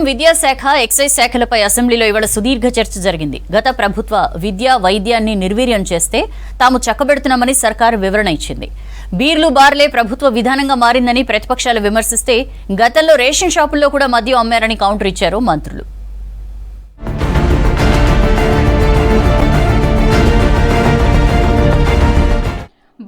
విద్యాశాఖ ఎక్సైజ్ శాఖలపై అసెంబ్లీలో ఇవాళ సుదీర్ఘ చర్చ జరిగింది. గత ప్రభుత్వ విద్యా వైద్యాన్ని నిర్వీర్యం చేస్తే తాము చక్కబెడుతున్నామని సర్కారు వివరణ ఇచ్చింది. బీర్లు బార్లే ప్రభుత్వ విధానంగా మారిందని ప్రతిపక్షాలు విమర్శిస్తే గతంలో రేషన్ షాపుల్లో కూడా మద్యం అమ్మారని కౌంటర్ ఇచ్చారు మంత్రులు.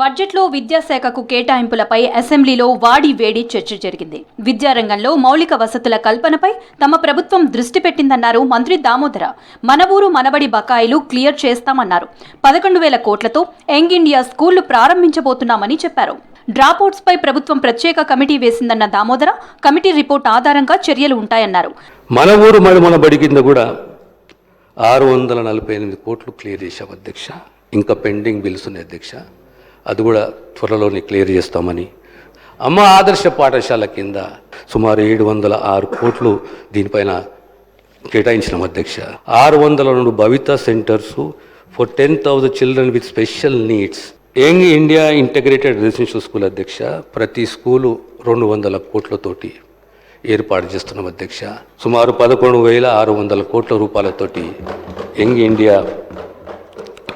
బడ్జెట్లో విద్యాశాఖకు కేటాయింపులపై అసెంబ్లీలో వాడి వేడి చర్చ జరిగింది. విద్యారంగంలో మౌలిక వసతుల కల్పనపై తమ ప్రభుత్వం దృష్టి పెట్టిందన్నారు మంత్రి దామోదర. మన ఊరు మనబడి బకాయిలు క్లియర్ చేస్తామన్నారు. 11,000 కోట్లతో యంగ్ ఇండియా స్కూళ్లు ప్రారంభించబోతున్నామని చెప్పారు. డ్రాప్అవుట్స్ పై ప్రభుత్వం ప్రత్యేక కమిటీ వేసిందన్న దామోదర, కమిటీ రిపోర్ట్ ఆధారంగా చర్యలు ఉంటాయన్నారు. మన ఊరు మనబడి కింద కూడా 648 కోట్లు క్లియర్ చేశాం అధ్యక్ష. ఇంకా పెండింగ్ బిల్స్ ఉన్నాయి అధ్యక్ష. అది కూడా త్వరలోనే క్లియర్ చేస్తామని. అమ్మ ఆదర్శ పాఠశాల కింద సుమారు 706 కోట్లు దీనిపైన కేటాయించినాం అధ్యక్ష. 602 Bhavita centres for 10,000 children with special needs. Young India integrated residential school అధ్యక్ష. ప్రతి స్కూలు 200 కోట్లతోటి ఏర్పాటు చేస్తున్నాం అధ్యక్ష. సుమారు 11,600 కోట్ల రూపాయలతోటి యంగ్ ఇండియా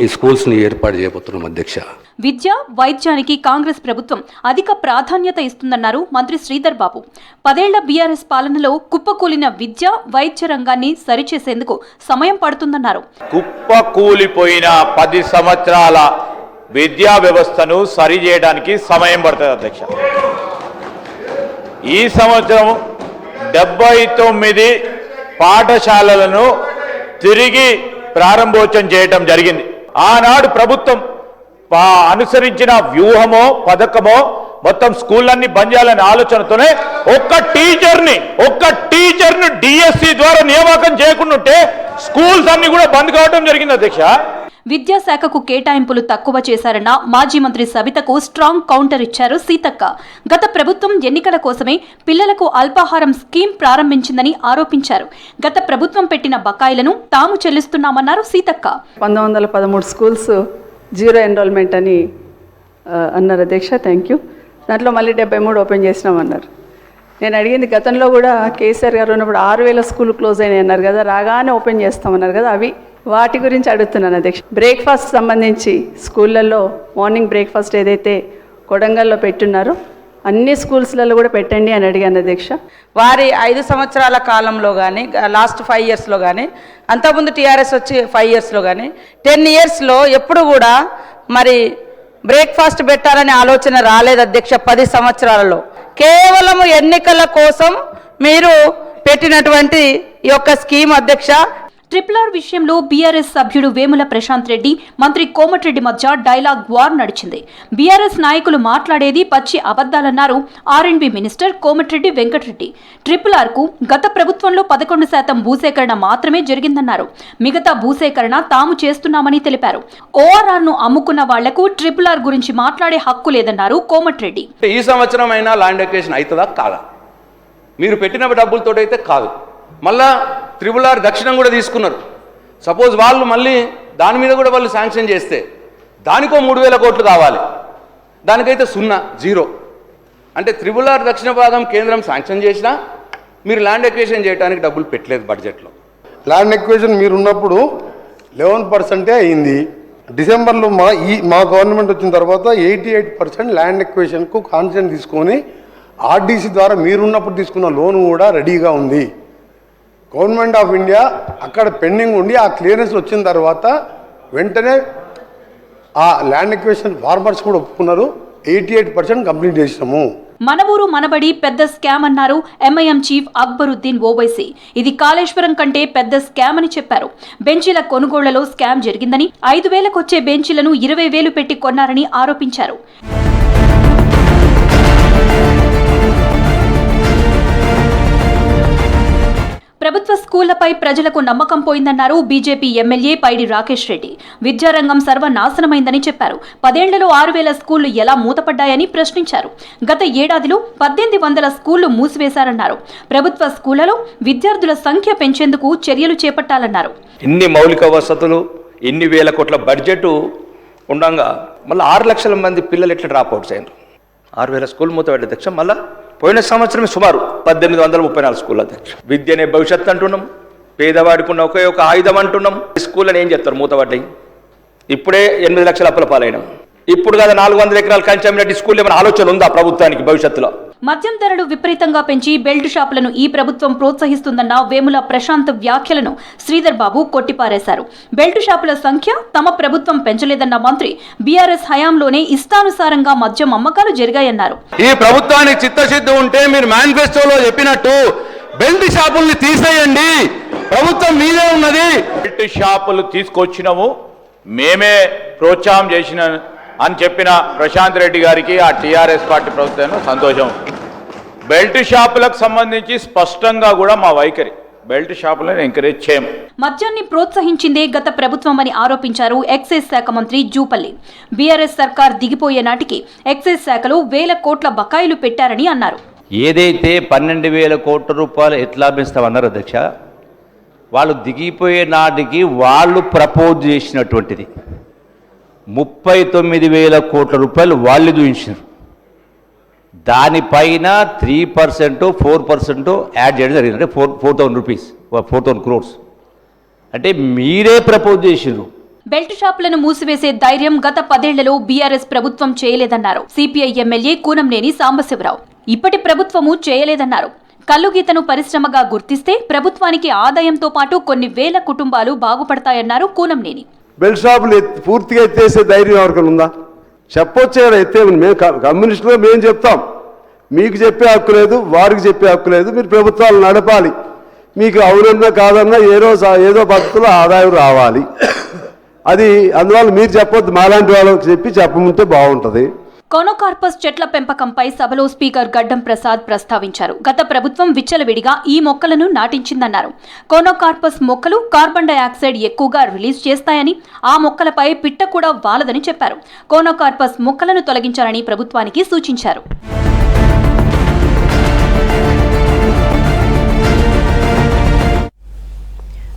ఈ స్కూల్స్ని ఏర్పాటు చేయబోతున్నాం అధ్యక్ష. విద్య వైద్యానికి కాంగ్రెస్ ప్రభుత్వం అధిక ప్రాధాన్యత ఇస్తుందన్నారు మంత్రి శ్రీధర్ బాబు. 10 ఏళ్ల బీఆర్ఎస్ పాలనలో కుప్పకూలిన విద్య వైద్య రంగాన్ని సరిచేసేందుకు సమయం పడుతుందన్నారు. కుప్పకూలిపోయిన 10 సంవత్సరాల విద్యా వ్యవస్థను సరిచేయడానికి సమయం పడుతుంది అధ్యక్ష. ఈ సంవత్సరం 79 పాఠశాలలను తిరిగి ప్రారంభోత్సవం చేయటం జరిగింది. ఆనాడు ప్రభుత్వం అనుసరించిన వ్యూహమో పథకమో మొత్తం స్కూళ్ళన్నీ బంద్ చేయాలనే ఆలోచనతోనే ఒక్క టీచర్ను డిఎస్సి ద్వారా నియామకం చేయకుండాంటే స్కూల్స్ అన్ని కూడా బంద్ కావడం జరిగింది అధ్యక్ష. విద్యాశాఖకు కేటాయింపులు తక్కువ చేశారన్న మాజీ మంత్రి సబితకు స్ట్రాంగ్ కౌంటర్ ఇచ్చారు సీతక్క. గత ప్రభుత్వం ఎన్నికల కోసమే పిల్లలకు అల్పాహారం స్కీమ్ ప్రారంభించిందని ఆరోపించారు. గత ప్రభుత్వం పెట్టిన బకాయిలను తాము చెల్లిస్తున్నామన్నారు సీతక్క. 1913 స్కూల్స్ జీరో ఎన్రోల్మెంట్ అని అన్నారు అధ్యక్ష. Thank you. దాంట్లో మళ్ళీ 73 ఓపెన్ చేసినామన్నారు. నేను అడిగింది, గతంలో కూడా కేసీఆర్ గారు ఉన్నప్పుడు 6,000 స్కూల్ క్లోజ్ అయినాయి అన్నారు కదా, రాగానే ఓపెన్ చేస్తామన్నారు కదా, అవి వాటి గురించి అడుగుతున్నాను అధ్యక్ష. బ్రేక్ఫాస్ట్ సంబంధించి స్కూళ్ళల్లో మార్నింగ్ బ్రేక్ఫాస్ట్ ఏదైతే కొడంగల్లో పెట్టున్నారో అన్ని స్కూల్స్లలో కూడా పెట్టండి అని అడిగాను అధ్యక్ష. వారి 5 సంవత్సరాల కాలంలో కానీ, లాస్ట్ 5 ఇయర్స్లో కానీ, అంతకుముందు టీఆర్ఎస్ వచ్చి 5 ఇయర్స్లో కానీ, 10 ఇయర్స్లో ఎప్పుడు కూడా మరి బ్రేక్ఫాస్ట్ పెట్టాలనే ఆలోచన రాలేదు అధ్యక్ష. 10 సంవత్సరాలలో కేవలం ఎన్నికల కోసం మీరు పెట్టినటువంటి ఈ యొక్క స్కీమ్ అధ్యక్ష. RRR విషయంలో బీఆర్ఎస్ సభ్యుడు వేముల ప్రశాంత్ రెడ్డి, మంత్రి కోమటిరెడ్డి మధ్య డైలాగ్ వార్ నడిచింది. బీఆర్ఎస్ నాయకులు మాట్లాడేది పచ్చి అబద్దాలన్నారు R&B minister Komatireddy Venkatareddy. RRR కు గత ప్రభుత్వంలో 11% భూసేకరణ మాత్రమే జరిగిందన్నారు. మిగతా భూసేకరణ తాము చేస్తున్నామని తెలిపారు. ORR ను అమ్ముకున్న వాళ్లకు RRR గురించి మాట్లాడే హక్కు లేదన్నారు కోమటిరెడ్డి. ఈ సంవత్సరం అయినా ల్యాండ్ ఎక్వేషన్ అవుతుందా కాదా? మీరు పెట్టిన డబ్బులతో అయితే కాదు. మళ్ళా RRR దక్షిణం కూడా తీసుకున్నారు. సపోజ్ వాళ్ళు మళ్ళీ దాని మీద కూడా వాళ్ళు శాంక్షన్ చేస్తే దానికో 3,000 కోట్లు కావాలి. దానికైతే 0 అంటే RRR దక్షిణ భాగం కేంద్రం శాంక్షన్ చేసినా మీరు ల్యాండ్ ఎక్వేషన్ చేయడానికి డబ్బులు పెట్టలేదు బడ్జెట్లో. ల్యాండ్ ఎక్వేషన్ మీరు ఉన్నప్పుడు 11% అయింది. డిసెంబర్లో మా గవర్నమెంట్ వచ్చిన తర్వాత 88% ల్యాండ్ ఎక్వేషన్కు కాన్సెషన్ తీసుకొని ఆర్డీసీ ద్వారా మీరున్నప్పుడు తీసుకున్న లోన్ కూడా రెడీగా ఉంది. గవర్నమెంట్ ఆఫ్ ఇండియా అక్కడ పెండింగ్ ఉండి ఆ క్లియరెన్స్ వచ్చిన తర్వాత వెంటనే ఆ ల్యాండ్ ఎక్వేషన్ ఫార్మర్స్ కూడా ఒప్పుకున్నారు. 88% కంప్లీట్ చేసినాము. మన ఊరు మనబడి పెద్ద స్కామ్ అన్నారు MIM చీఫ్ అక్బరుద్దీన్ ఓవైసీ. ఇది కాళేశ్వరం కంటే పెద్ద స్కామ్ అని చెప్పారు. బెంచీల కొనుగోళ్లలో స్కామ్ జరిగిందని, 5,000కు వచ్చే బెంచీలను 20,000 పెట్టి కొన్నారని ఆరోపించారు. ప్రభుత్వ స్కూళ్లపై ప్రజలకు నమ్మకం పోయిందన్నారు బీజేపీ ఎమ్మెల్యే పైడి రాకేష్ రెడ్డి. విద్యారంగం సర్వనాశనమైందని చెప్పారు. 10 ఏళ్లలో 6,000 స్కూళ్లు ఎలా మూతపడ్డాయని ప్రశ్నించారు. గత ఏడాదిలో 1,800 స్కూళ్లు మూసివేశారన్నారు. ప్రభుత్వ స్కూళ్లలో విద్యార్థుల సంఖ్య పెంచేందుకు చర్యలు చేపట్టాలన్నారు. ఇన్ని మౌలిక వసతులు, ఇన్ని వేల కోట్ల బడ్జెట్ ఉండగా మళ్ళీ 6 లక్షల మంది పిల్లలు ఎట్లా డ్రాప్ అవుట్స్ అయినారు? 6,000 స్కూల్ మూతపడ్డ అధ్యక్ష. మళ్ళీ పోయిన సంవత్సరం సుమారు 1834 స్కూల్ అధ్యక్ష. విద్యనే భవిష్యత్తు అంటున్నాం, పేదవాడికి ఉన్న ఒకే ఒక ఆయుధం అంటున్నాం. స్కూల్ అని ఏం చెప్తారు, మూతపడ్డాయి. ఇప్పుడే 8 లక్షల అప్పుల పాలైనాం. ఇప్పుడు కదా 400 ఎకరాలు కంచామినట్టు స్కూల్ ఏమైనా ఆలోచన ఉందా ప్రభుత్వానికి భవిష్యత్తులో? మద్యం ధరలు విపరీతంగా పెంచి బెల్ట్ షాపులను ఈ ప్రభుత్వం ప్రోత్సహిస్తుందన్న వేముల ప్రశాంత్ వ్యాఖ్యలను శ్రీధర్ బాబు కొట్టిపారేశారు. బెల్ట్ షాపుల సంఖ్య తమ ప్రభుత్వం పెంచలేదన్న మంత్రి బీఆర్ఎస్ హయాంలోనే ఇష్టానుసారంగా మద్యం అమ్మకాలు జరిగాయన్నారు. ఈ ప్రభుత్వానికి చిత్తశుద్ధి ఉంటే మీరు మేనిఫెస్టోలో చెప్పినట్టు బెల్ట్ షాపుల్ని తీసేయండి, ప్రభుత్వం మీదే ఉన్నది. బెల్ట్ షాపులు తీసుకొచ్చినాము, మేమే ప్రోత్సాహం చేసిన అని చెప్పిన ప్రశాంత్ రెడ్డి గారికి ఆ టీఆర్ఎస్ పార్టీ ప్రభుత్వం సంతోషం. బెల్ట్ షాపులకు సంబంధించి స్పష్టంగా కూడా మా వైఖరి, బెల్ట్ షాపులను ఎంకరేజ్ చేయం. మద్యాన్ని ప్రోత్సహించిందే గత ప్రభుత్వమని ఆరోపించారు ఎక్సైజ్ శాఖ మంత్రి జూపల్లి. బీఆర్ఎస్ సర్కార్ దిగిపోయే నాటికి ఎక్సైజ్ శాఖలో 1000 కోట్ల బకాయిలు పెట్టారని అన్నారు. ఏదైతే 12,000 కోట్ల రూపాయలు ఎట్లా పెంచుతామన్నారు అధ్యక్ష, వాళ్ళు దిగిపోయే నాటికి వాళ్ళు ప్రపోజ్ చేసినటువంటిది 39,000 కోట్ల రూపాయలు వాళ్ళు చూపించారు. దానిపైన 3% 4% యాడ్ చేయడం జరిగింది. అంటే 4,000 రూపీస్, 4,000 crores. అంటే మీరే ప్రపోజ్ చేసిర్రు. బెల్ట్ షాపులను మూసివేసే ధైర్యం గత 10 ఏళ్లలో బీఆర్ఎస్ ప్రభుత్వం చేయలేదన్నారు సిపిఐ ఎమ్మెల్యే కూనంనేని సాంబశివరావు. ఇప్పటి ప్రభుత్వము చేయలేదన్నారు. కల్లుగీతను పరిశ్రమగా గుర్తిస్తే ప్రభుత్వానికి ఆదాయంతో పాటు కొన్ని వేల కుటుంబాలు బాగుపడతాయన్నారు కూనంనేని. బెల్ట్ షాపులు పూర్తిగా ఎత్తేసే ధైర్యం ఎవరికైనా ఉందా? చెప్పొచ్చే కదా, ఎత్తేమని. మేము కమ్యూనిస్టులుగా మేము చెప్తాం, మీకు చెప్పే హక్కు లేదు, వారికి చెప్పే హక్కు లేదు. మీరు ప్రభుత్వాలు నడపాలి, మీకు అవునన్నా కాదన్నా ఏదో పద్ధతిలో ఆదాయం రావాలి. అది అందువల్ల మీరు చెప్పొద్దు, మాలాంటి వాళ్ళకి చెప్పమంటే బాగుంటుంది. కోనోకార్పస్ చెట్ల పెంపకంపై సభలో స్పీకర్ గడ్డం ప్రసాద్ ప్రస్తావించారు. గత ప్రభుత్వం విచ్చలవిడిగా ఈ మొక్కలను నాటించిందన్నారు. కోనోకార్పస్ మొక్కలు కార్బన్ డయాక్సైడ్ ఎక్కువగా రిలీజ్ చేస్తాయని, ఆ మొక్కలపై పిట్ట కూడా వాలదని చెప్పారు. కోనోకార్పస్ మొక్కలను తొలగించాలని ప్రభుత్వానికి సూచించారు.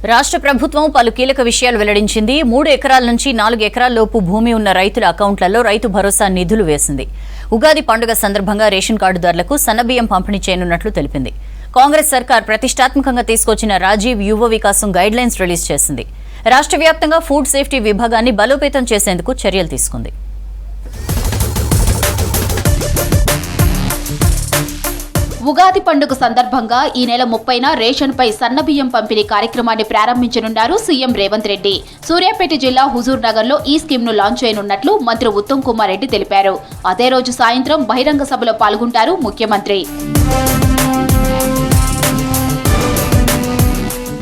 రాష్ట్ర ప్రభుత్వం పలు కీలక విషయాలు వెల్లడించింది. 3 ఎకరాల నుంచి 4 ఎకరాల లోపు భూమి ఉన్న రైతుల అకౌంట్లలో రైతు భరోసా నిధులు వేసింది. ఉగాది పండుగ సందర్భంగా రేషన్ కార్డుదారులకు సన్నబియ్యం పంపిణీ చేయనున్నట్లు తెలిపింది. కాంగ్రెస్ సర్కార్ ప్రతిష్టాత్మకంగా తీసుకొచ్చిన రాజీవ్ యువ వికాసం గైడ్ లైన్స్ రిలీజ్ చేసింది. రాష్ట్ర వ్యాప్తంగా ఫుడ్ సేఫ్టీ విభాగాన్ని బలోపేతం చేసేందుకు చర్యలు తీసుకుంది. ఉగాది పండుగ సందర్భంగా ఈ నెల 30న రేషన్పై సన్నబియ్యం పంపిణీ కార్యక్రమాన్ని ప్రారంభించనున్నారు సీఎం రేవంత్ రెడ్డి. సూర్యాపేట జిల్లా హుజూర్ నగర్లో ఈ స్కీమ్ను లాంచ్ చేయనున్నట్లు మంత్రి ఉత్తమ్ కుమార్ రెడ్డి తెలిపారు. అదే రోజు సాయంత్రం బహిరంగ సభలో పాల్గొంటారు ముఖ్యమంత్రి.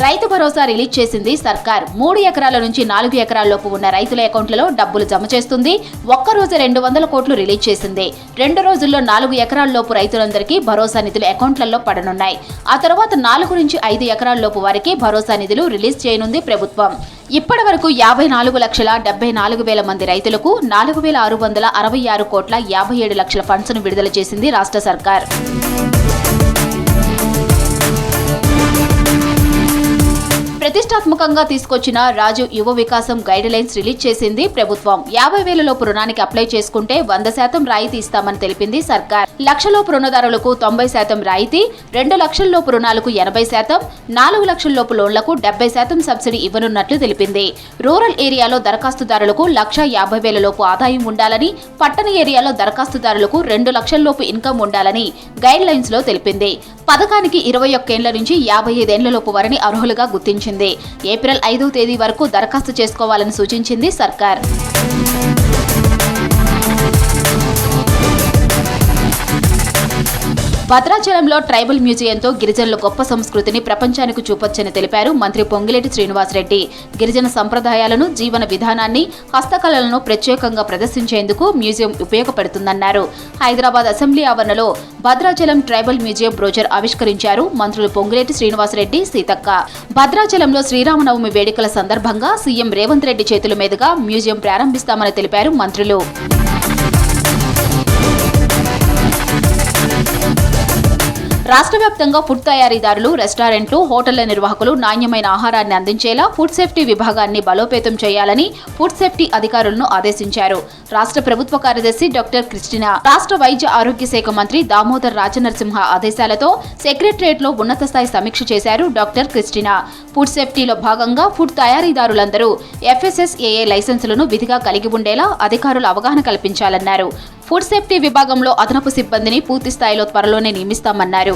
రైతు భరోసా రిలీజ్ చేసింది సర్కార్. 3 ఎకరాల నుంచి 4 ఎకరాల లోపు ఉన్న రైతుల అకౌంట్లలో డబ్బులు జమ చేస్తుంది. ఒక్కరోజు 200 కోట్లు రిలీజ్ చేసింది. 2 రోజుల్లో 4 ఎకరాల లోపు రైతులందరికీ భరోసా నిధులు అకౌంట్లలో పడనున్నాయి. ఆ తర్వాత 4 నుంచి 5 ఎకరాల లోపు వారికి భరోసా నిధులు రిలీజ్ చేయనుంది ప్రభుత్వం. ఇప్పటి వరకు 54,74,000 మంది రైతులకు 4,666 కోట్ల 57 లక్షల ఫండ్స్ ను విడుదల చేసింది రాష్ట్ర సర్కార్. ప్రతిష్టాత్మకంగా తీసుకొచ్చిన రాజు యువ వికాసం గైడ్ లైన్స్ రిలీజ్ చేసింది ప్రభుత్వం. 50,000 లోపు రుణానికి అప్లై చేసుకుంటే 100% రాయితీ ఇస్తామని తెలిపింది సర్కార్. 1,00,000 లోపు రుణదారులకు 90% రాయితీ, 2 లక్షల లోపు రుణాలకు 80%, 4 లక్షల లోపు లోన్లకు 70% సబ్సిడీ ఇవ్వనున్నట్లు తెలిపింది. రూరల్ ఏరియాలో దరఖాస్తుదారులకు 1,50,000 లోపు ఆదాయం ఉండాలని, పట్టణ ఏరియాలో దరఖాస్తుదారులకు 2 లక్షల లోపు ఇన్కమ్ ఉండాలని గైడ్ లైన్స్ లో తెలిపింది. పథకానికి 21 ఏళ్ల నుంచి 55 ఏళ్ల లోపు వారిని అర్హులుగా గుర్తించింది. ఏప్రిల్ 5వ తేదీ వరకు దరఖాస్తు చేసుకోవాలని సూచించింది సర్కార్. భద్రాచలంలో ట్రైబల్ మ్యూజియంతో గిరిజనుల గొప్ప సంస్కృతిని ప్రపంచానికి చూపొచ్చని తెలిపారు మంత్రి పొంగిలేటి శ్రీనివాసరెడ్డి. గిరిజన సంప్రదాయాలను, జీవన విధానాన్ని, హస్తకళలను ప్రత్యేకంగా ప్రదర్శించేందుకు మ్యూజియం ఉపయోగపడుతుందన్నారు. హైదరాబాద్ అసెంబ్లీ ఆవరణలో భద్రాచలం ట్రైబల్ మ్యూజియం బ్రోచర్ ఆవిష్కరించారు మంత్రులు పొంగిలేటి శ్రీనివాసరెడ్డి, సీతక్క. భద్రాచలంలో శ్రీరామనవమి వేడుకల సందర్భంగా సీఎం రేవంత్ రెడ్డి చేతుల మీదుగా మ్యూజియం ప్రారంభిస్తామని తెలిపారు మంత్రులు. రాష్ట్ర వ్యాప్తంగా ఫుడ్ తయారీదారులు, రెస్టారెంట్లు, హోటళ్ల నిర్వాహకులు నాణ్యమైన ఆహారాన్ని అందించేలా ఫుడ్ సేఫ్టీ విభాగాన్ని బలోపేతం చేయాలని ఫుడ్ సేఫ్టీ అధికారులను ఆదేశించారు. రాష్ట్ర ప్రభుత్వ కార్యదర్శి డాక్టర్ క్రిస్టినా, రాష్ట్ర వైద్య ఆరోగ్య శాఖ మంత్రి దామోదర్ రాజనరసింహ ఆదేశాలతో సెక్రటరియట్లో ఉన్నత స్థాయి సమీక్ష చేశారు డాక్టర్ క్రిస్టినా. ఫుడ్ సేఫ్టీలో భాగంగా ఫుడ్ తయారీదారులందరూ FSSAI లైసెన్సులను విధిగా కలిగి ఉండేలా అధికారులు అవగాహన కల్పించాలన్నారు. ఫుడ్ సేఫ్టీ విభాగంలో అదనపు సిబ్బందిని పూర్తి స్థాయిలో త్వరలోనే నియమిస్తామన్నారు.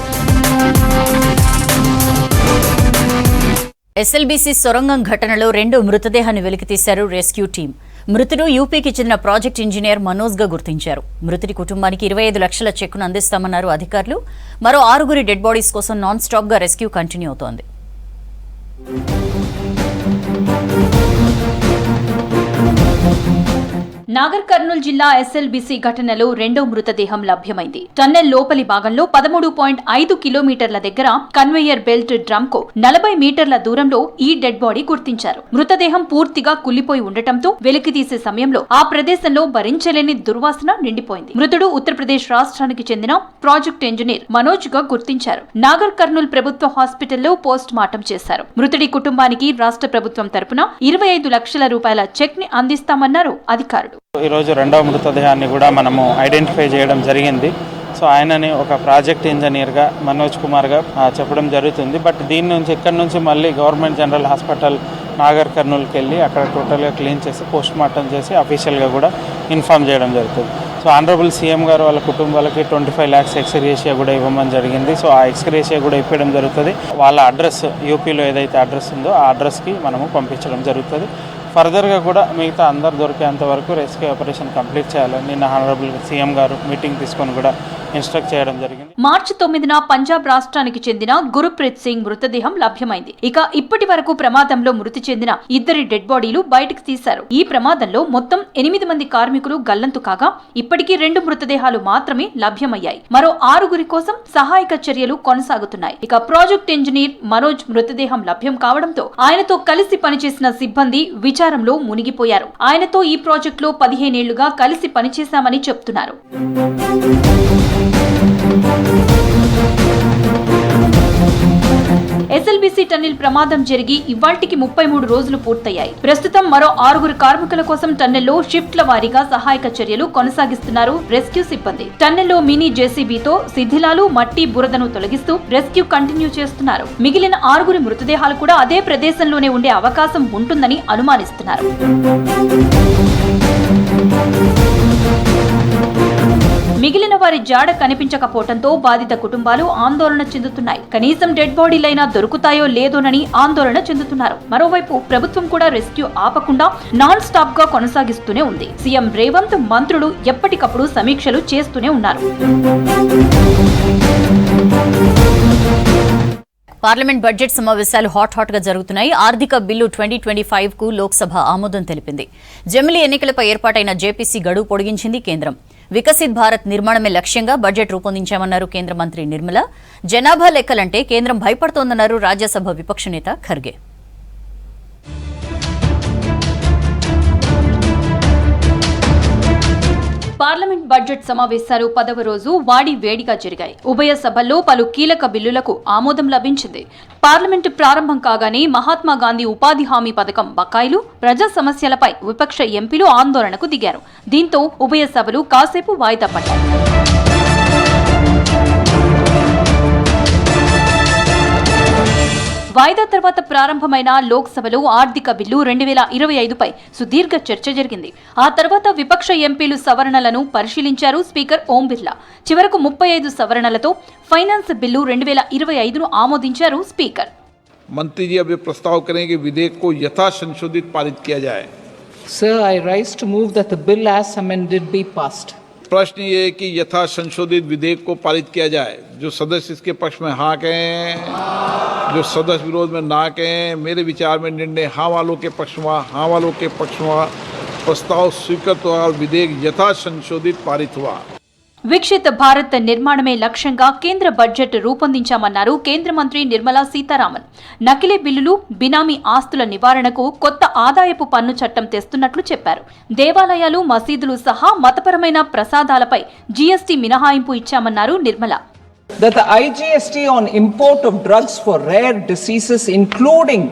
SLBC సొరంగం ఘటనలో 2 మృతదేహాన్ని వెలికితీశారు రెస్క్యూ టీం. మృతుడు యూపీకి చెందిన ప్రాజెక్ట్ ఇంజనీర్ మనోజ్గా గుర్తించారు. మృతుడి కుటుంబానికి 25 లక్షల చెక్కును అందిస్తామన్నారు అధికారులు. మరో 6 డెడ్ బాడీస్ కోసం నాన్ స్టాప్గా రెస్క్యూ కంటిన్యూ అవుతోంది. నాగర్ కర్నూల్ జిల్లా SLBC ఘటనలో 2వ మృతదేహం లభ్యమైంది. టన్నెల్ లోపలి భాగంలో 13.5 కిలోమీటర్ల దగ్గర కన్వేయర్ బెల్ట్ డ్రమ్ కు 40 మీటర్ల దూరంలో ఈ డెడ్ బాడీ గుర్తించారు. మృతదేహం పూర్తిగా కుళ్లిపోయి ఉండటంతో వెలికితీసే సమయంలో ఆ ప్రదేశంలో భరించలేని దుర్వాసన నిండిపోయింది. మృతుడు ఉత్తరప్రదేశ్ రాష్ట్రానికి చెందిన ప్రాజెక్ట్ ఇంజనీర్ మనోజ్ గా గుర్తించారు. నాగర్ కర్నూల్ ప్రభుత్వ హాస్పిటల్లో పోస్ట్ మార్టం చేశారు. మృతుడి కుటుంబానికి రాష్ట్ర ప్రభుత్వం తరపున 25 లక్షల రూపాయల చెక్ ని అందిస్తామన్నారు అధికారులు. ఈరోజు 2వ మృతదేహాన్ని కూడా మనము ఐడెంటిఫై చేయడం జరిగింది. సో ఆయనని ఒక ప్రాజెక్ట్ ఇంజనీర్గా మనోజ్ కుమార్గా చెప్పడం జరుగుతుంది. బట్ దీని నుంచి ఇక్కడ నుంచి మళ్ళీ గవర్నమెంట్ జనరల్ హాస్పిటల్ నాగర్ కర్నూల్కి వెళ్ళి అక్కడ టోటల్గా క్లీన్ చేసి పోస్ట్ మార్టం చేసి అఫీషియల్గా కూడా ఇన్ఫార్మ్ చేయడం జరుగుతుంది. సో ఆనరబుల్ సీఎం గారు వాళ్ళ కుటుంబాలకి 25 lakhs ఎక్స్గ్రేషియా కూడా ఇవ్వమని జరిగింది. సో ఆ ఎక్స్గ్రేషియా కూడా ఇవ్వడం జరుగుతుంది. వాళ్ళ అడ్రస్ యూపీలో ఏదైతే అడ్రస్ ఉందో ఆ అడ్రస్కి మనము పంపించడం జరుగుతుంది. ఫర్దర్గా కూడా మిగతా అందరు దొరికేంత వరకు రెస్క్యూ ఆపరేషన్ కంప్లీట్ చేయాలని నిన్న ఆనరబుల్ సీఎం గారు మీటింగ్ తీసుకొని కూడా ఇన్స్ట్రక్ట్ చేయడం జరిగింది. మార్చి 9న పంజాబ్ రాష్ట్రానికి చెందిన గురుప్రీత్ సింగ్ మృతదేహం లభ్యమైంది. ఇక ఇప్పటి వరకు ప్రమాదంలో మృతి చెందిన 2 డెడ్ బాడీలు బయటకు తీశారు. ఈ ప్రమాదంలో మొత్తం 8 మంది కార్మికులు గల్లంతు కాగా ఇప్పటికీ 2 మృతదేహాలు మాత్రమే లభ్యమయ్యాయి. మరో 6 కోసం సహాయక చర్యలు కొనసాగుతున్నాయి. ఇక ప్రాజెక్ట్ ఇంజనీర్ మనోజ్ మృతదేహం లభ్యం కావడంతో ఆయనతో కలిసి పనిచేసిన సిబ్బంది విచారంలో మునిగిపోయారు. ఆయనతో ఈ ప్రాజెక్టులో 15 ఏళ్లుగా కలిసి పనిచేశామని చెప్తున్నారు. SLBC టన్నెల్ ప్రమాదం జరిగి ఇవాళ్టికి 33 రోజులు పూర్తయ్యాయి. ప్రస్తుతం మరో 6 కార్మికుల కోసం టన్నెల్లో షిఫ్ట్ల వారీగా సహాయక చర్యలు కొనసాగిస్తున్నారు రెస్క్యూ సిబ్బంది. టన్నెల్లో మినీ JCBతో శిథిలాలు, మట్టి, బురదను తొలగిస్తూ రెస్క్యూ కంటిన్యూ చేస్తున్నారు. మిగిలిన 6 మృతదేహాలు కూడా అదే ప్రదేశంలోనే ఉండే అవకాశం ఉంటుందని అనుమానిస్తున్నారు. మిగిలిన వారి జాడ కనిపించకపోవడంతో బాధిత కుటుంబాలు ఆందోళన చెందుతున్నాయి. కనీసం డెడ్ బాడీలైనా దొరుకుతాయో లేదోనని ఆందోళన చెందుతున్నారు. మరోవైపు ప్రభుత్వం కూడా రెస్క్యూ ఆపకుండా నాన్ స్టాప్ గా కొనసాగిస్తూనే ఉంది. సీఎం రేవంత్, మంత్రులు ఎప్పటికప్పుడు సమీక్షలు చేస్తూనే ఉన్నారు. పార్లమెంట్ బడ్జెట్ సమావేశాలు హాట్ గా జరుగుతున్నాయి. ఆర్థిక బిల్లు 2025 కు లోక్సభ ఆమోదం తెలిపింది. జమిలీ ఎన్నికలపై ఏర్పాటైన జేపీసీ గడువు పొడిగించింది కేంద్రం. వికసిత్ భారత్ నిర్మాణమే లక్ష్యంగా బడ్జెట్ రూపొందించామన్నారు కేంద్ర మంత్రి నిర్మల. జనాభా లెక్కలంటే కేంద్రం భయపడుతోందన్నారు రాజ్యసభ విపక్ష నేత ఖర్గే. పార్లమెంట్ బడ్జెట్ సమావేశాలు 10వ రోజు వాడి వేడిగా జరిగాయి. ఉభయ సభల్లో పలు కీలక బిల్లులకు ఆమోదం లభించింది. పార్లమెంటు ప్రారంభం కాగానే మహాత్మా గాంధీ ఉపాధి హామీ పథకం బకాయిలు, ప్రజా సమస్యలపై విపక్ష ఎంపీలు ఆందోళనకు దిగారు. దీంతో ఉభయ సభలు కాసేపు వాయిదా పడ్డాయి. వాయిదా తర్వాత ప్రారంభమైన లోక్సభలో ఆర్థిక బిల్లు 2025పై సుదీర్ఘ చర్చ జరిగింది. ఆ తర్వాత విపక్ష ఎంపీలు సవరణలను పరిశీలించారు స్పీకర్ ఓం బిర్లా. చివరకు 35 సవరణలతో ఫైనాన్స్ బిల్లు 2025ను ఆమోదించారు స్పీకర్. मंत्री जी अब ये प्रस्ताव करें कि विधेयक को यथा संशोधित पारित किया जाए. Sir, I rise to move that the bill as amended be passed. प्रश्न ये है कि यथा संशोधित विधेयक को पारित किया जाए. जो सदस्य इसके पक्ष में हाँ कहें, जो सदस्य विरोध में ना कहें. मेरे विचार में निर्णय हाँ वालों के पक्ष में, हाँ वालों के पक्ष में प्रस्ताव स्वीकृत हुआ और विधेयक यथा संशोधित पारित हुआ. వికసిత భారత్ నిర్మాణమే లక్ష్యంగా కేంద్ర బడ్జెట్ రూపొందించామన్నారు కేంద్ర మంత్రి నిర్మలా సీతారామన్. నకిలీ బిల్లులు, బినామీ ఆస్తుల నివారణకు కొత్త ఆదాయపు పన్ను చట్టం తెస్తున్నట్లు చెప్పారు. దేవాలయాలు, మసీదులు సహా మతపరమైన ప్రసాదాలపై జీఎస్టీ మినహాయింపు ఇచ్చామన్నారు Nirmala. that the IGST on import of drugs for rare diseases including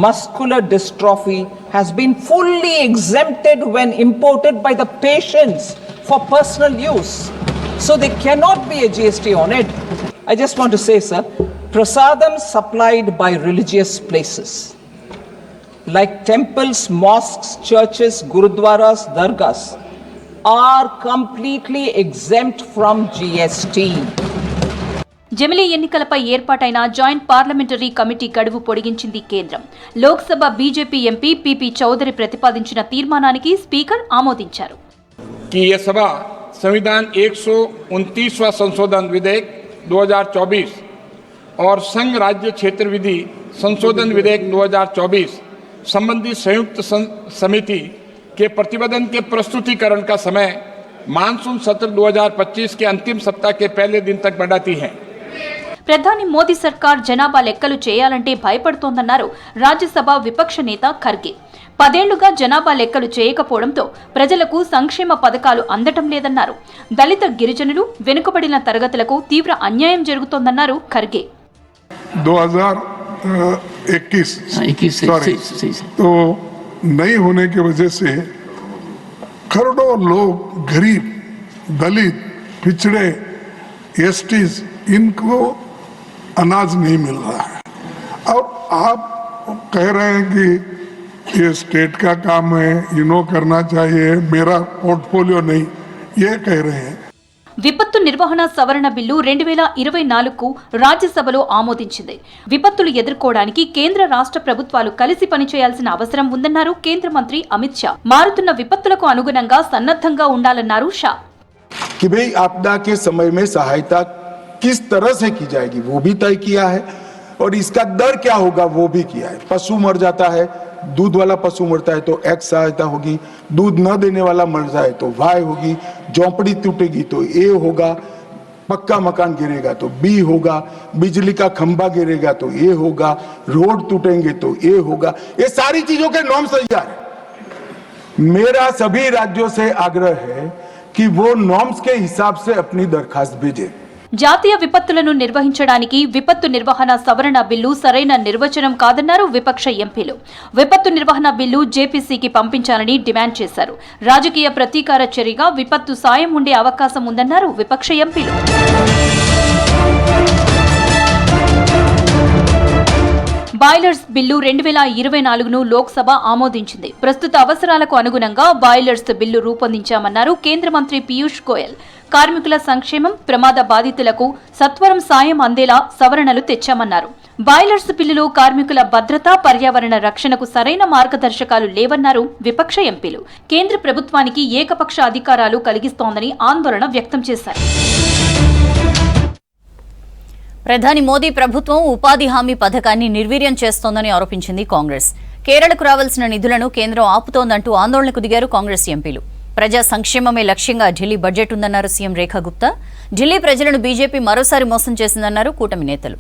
muscular dystrophy has been fully exempted when imported by the patients for personal use. So there cannot be a GST on it. I just want to say, sir, prasadam supplied by religious places like temples, mosques, churches, gurudwaras, dargahs are completely exempt from GST. జమిలీ ఎన్నికలపై ఏర్పాటైన joint parliamentary committee గడువు పొడిగించింది కేంద్రం. Lok Sabha BJP MP P P Chaudhary ప్రతిపాదించిన తీర్మానానికి speaker ఆమోదించారు. कि ये सभा संविधान 129वां संशोधन विधेयक 2024 और संघ राज्य क्षेत्र विधि संशोधन विधेयक 2024 संबंधी संयुक्त समिति के प्रतिवेदन के प्रस्तुतिकरण का समय मानसून सत्र 2025 के अंतिम सप्ताह के पहले दिन तक बढ़ाती है. ప్రధాని మోదీ సర్కార్ జనాభా లెక్కలు చేయాలంటే భయపడుతోందన్నారు రాజ్యసభ విపక్ష నేత ఖర్గే. 10 ఏళ్లుగా జనాభా లెక్కలు చేయకపోవడంతో ప్రజలకు సంక్షేమ పథకాలు అందటం లేదన్నారు. దళిత గిరిజనులు వెనుకబడిన తరగతులకు తీవ్ర అన్యాయం జరుగుతోందన్నారు ఖర్గే. 2021 तो नहीं होने की वजह से करोड़ों लोग गरीब, दलित, पिछड़े, एसटीज इनको अनाज नहीं मिल रहा है. अब आप कह रहे हैं कि ये स्टेट का काम है, इन्हों करना चाहिए, मेरा पोर्टफोलियो नहीं, ये कह रहे हैं. విపత్తు నిర్వహణ సవరణ బిల్లు 2024కు రాజ్యసభలో ఆమోదించింది. విపత్తులు ఎదుర్కోవడానికి కేంద్ర రాష్ట్ర ప్రభుత్వాలు కలిసి పనిచేయాల్సిన అవసరం ఉందన్నారు కేంద్ర మంత్రి అమిత్ షా. మారుతున్న విపత్తులకు అనుగుణంగా సన్నద్ధంగా ఉండాలన్నారు షా. कि भाई आपदा के समय में सहायता किस तरह से की जाएगी वो भी तय किया है और इसका दर क्या होगा वो भी किया है. पशु मर जाता है, दूध वाला पशु मरता है तो एक्स सहायता होगी, दूध न देने वाला मर जाए तो वाई होगी, झोंपड़ी टूटेगी तो ए होगा, पक्का मकान गिरेगा तो बी होगा, बिजली का खंभा गिरेगा तो ए होगा, रोड टूटेंगे तो ए होगा. ये सारी चीजों के नॉर्म्स तैयार है. मेरा सभी राज्यों से आग्रह है कि वो नॉर्म्स के हिसाब से अपनी दरखास्त भेजे. జాతీయ విపత్తులను నిర్వహించడానికి విపత్తు నిర్వహణ సవరణ బిల్లు సరైన నిర్వచనం కాదన్నారు విపక్ష ఎంపీలు. విపత్తు నిర్వహణ బిల్లు జేపీసీకి పంపించాలని డిమాండ్ చేశారు. రాజకీయ ప్రతీకార చర్యగా విపత్తు సాయం ఉండే అవకాశం ఉందన్నారు విపక్ష ఎంపీలు. బాయిలర్స్ బిల్లు 2024ను లోక్సభ ఆమోదించింది. ప్రస్తుత అవసరాలకు అనుగుణంగా బాయిలర్స్ బిల్లు రూపొందించామన్నారు కేంద్ర మంత్రి పీయూష్ గోయల్. కార్మికుల సంక్షేమం, ప్రమాద బాధితులకు సత్వరం సాయం అందేలా సవరణలు తెచ్చామన్నారు. బాయిలర్స్ బిల్లులో కార్మికుల భద్రత, పర్యావరణ రక్షణకు సరైన మార్గదర్శకాలు లేవన్నారు విపక్ష ఎంపీలు. కేంద్ర ప్రభుత్వానికి ఏకపక్ష అధికారాలు కలిగిస్తోందని ఆందోళన వ్యక్తం చేశారు. ప్రధాని మోదీ ప్రభుత్వం ఉపాధి హామీ పథకాన్ని నిర్వీర్యం చేస్తోందని ఆరోపించింది కాంగ్రెస్. కేరళకు రావాల్సిన నిధులను కేంద్రం ఆపుతోందంటూ ఆందోళనకు దిగారు కాంగ్రెస్ ఎంపీలు. ప్రజా సంక్షేమమే లక్ష్యంగా ఢిల్లీ బడ్జెట్ ఉందన్నారు సీఎం రేఖా గుప్తా. ఢిల్లీ ప్రజలను బీజేపీ మరోసారి మోసం చేసిందన్నారు కూటమి నేతలు.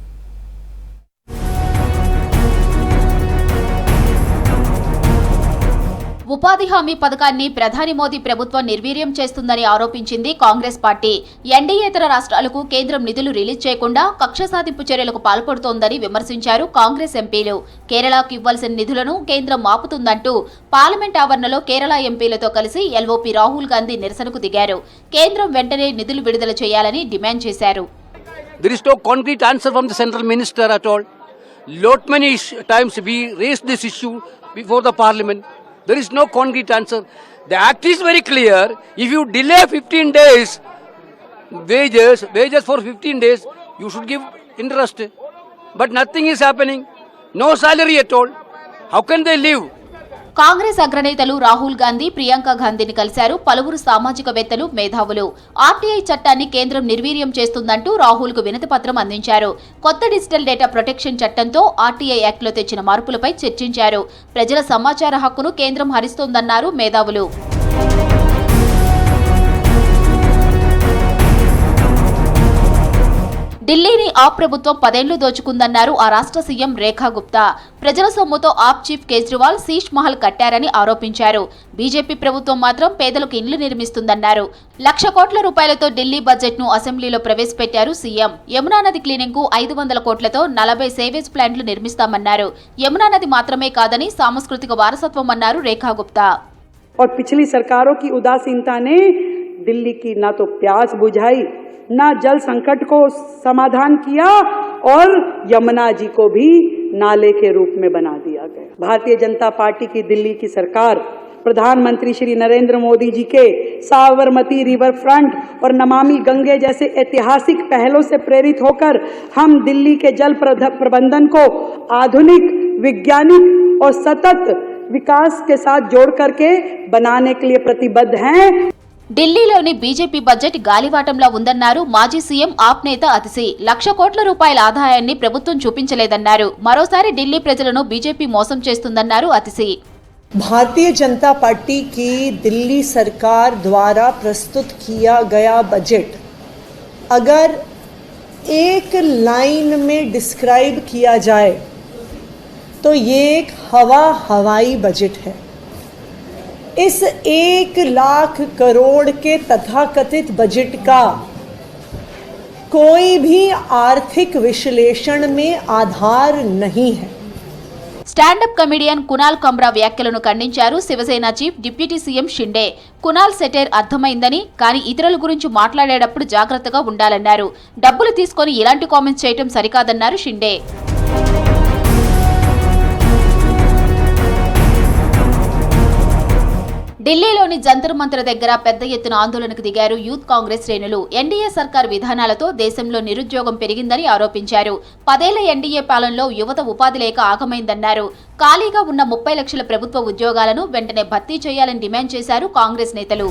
ఉపాధి హామీ పథకాన్ని ప్రధాని మోదీ ప్రభుత్వం నిర్వీర్యం చేస్తుందని ఆరోపించింది కాంగ్రెస్ పార్టీ. ఎన్డీయేతర రాష్ట్రాలకు కేంద్రం నిధులు రిలీజ్ చేయకుండా కక్ష సాధింపు చర్యలకు పాల్పడుతోందని విమర్శించారు కాంగ్రెస్ ఎంపీలు. కేరళకు ఇవ్వాల్సిన నిధులను కేంద్రం ఆపుతుందంటూ పార్లమెంట్ ఆవరణలో కేరళ ఎంపీలతో కలిసి ఎల్ఓపీ రాహుల్ గాంధీ నిరసనకు దిగారు. కేంద్రం వెంటనే నిధులు విడుదల చేయాలని డిమాండ్ చేశారు. There is no concrete answer from the central minister at all. Lot many times we raised this issue before the parliament. There is no concrete answer. The act is very clear. If you delay 15 days wages for 15 days, you should give interest. But nothing is happening. No salary at all. How can they live? Congress అగ్రనేతలు Rahul Gandhi, Priyanka గాంధీని కలిశారు పలువురు సామాజికవేత్తలు, మేధావులు. RTI చట్టాన్ని కేంద్రం నిర్వీర్యం చేస్తుందంటూ రాహుల్కు వినతి పత్రం అందించారు. కొత్త డిజిటల్ డేటా ప్రొటెక్షన్ చట్టంతో ఆర్టీఐ యాక్ట్లో తెచ్చిన మార్పులపై చర్చించారు. ప్రజల సమాచార హక్కును కేంద్రం హరిస్తోందన్నారు మేధావులు. ఢిల్లీని ఆప్ ప్రభుత్వం 10 ఏళ్లు దోచుకుందన్నారు ఆ రాష్ట్ర సీఎం రేఖా గుప్తా. ప్రజల సొమ్ముతో ఆప్ చీఫ్ కేజ్రీవాల్ శీష్ మహల్ కట్టారని ఆరోపించారు. బీజేపీ ప్రభుత్వం మాత్రం పేదలకు ఇండ్లు నిర్మిస్తుందన్నారు. 1,00,000 కోట్ల రూపాయలతో ఢిల్లీ బడ్జెట్ ను అసెంబ్లీలో ప్రవేశపెట్టారు సీఎం. యమునా నది క్లీనింగ్ కు 500 కోట్లతో 40 సేవేజ్ ప్లాంట్లు నిర్మిస్తామన్నారు. యమునా నది మాత్రమే కాదని సాంస్కృతిక వారసత్వం అన్నారు రేఖా గుప్తా. और पिछली सरकारों की उदासीनता ने दिल्ली की ना तो प्यास बुझाई, ना जल संकट को समाधान किया और यमुना जी को भी नाले के रूप में बना दिया गया। भारतीय जनता पार्टी की दिल्ली की सरकार प्रधानमंत्री श्री नरेंद्र मोदी जी के साबरमती रिवर फ्रंट और नमामि गंगे जैसे ऐतिहासिक पहलों से प्रेरित होकर हम दिल्ली के जल प्रबंधन को आधुनिक, वैज्ञानिक और सतत विकास के साथ जोड़ करके बनाने के लिए प्रतिबद्ध हैं। ఢిల్లీలోని బీజేపీ బడ్జెట్ గాలివాటంలా ఉందన్నారు మాజీ సీఎం ఆప్ నేత అతిశి. 1,00,000 కోట్ల రూపాయల ఆదాయాన్ని ప్రభుత్వం చూపించలేదన్నారు. మరోసారి ఢిల్లీ ప్రజలను బీజేపీ మోసం చేస్తుందన్నారు అతిశి. भारतीय जनता पार्टी की दिल्ली सरकार द्वारा प्रस्तुत किया गया बजट अगर एक लाइन में डिस्क्राइब किया जाए तो ये एक हवाई बजट है। इस 1,00,000 करोड़ के तथाकथित बजट का कोई भी आर्थिक विश्लेषण में आधार नहीं है। స్టాండప్ కమెడియన్ కునాల్ కమ్రా వ్యాఖ్యలను ఖండించారు Shiv Sena chief deputy CM Shinde. Kunal satire అర్థమైందని, కానీ ఇతరుల గురించి మాట్లాడేటప్పుడు జాగ్రత్తగా ఉండాలన్నారు. డబ్బులు తీసుకొని ఇలాంటి కామెంట్స్ చేయడం సరికాదన్నారు షిండే. ఢిల్లీలోని జంతర్ మంతర్ దగ్గర పెద్ద ఎత్తున ఆందోళనకు దిగారు యూత్ కాంగ్రెస్ శ్రేణులు. ఎన్డీఏ సర్కార్ విధానాలతో దేశంలో నిరుద్యోగం పెరిగిందని ఆరోపించారు. 10 ఏళ్ల ఎన్డీఏ పాలనలో యువత ఉపాధి లేక ఆగమైందన్నారు. ఖాళీగా ఉన్న 30 లక్షల ప్రభుత్వ ఉద్యోగాలను వెంటనే భర్తీ చేయాలని డిమాండ్ చేశారు కాంగ్రెస్ నేతలు.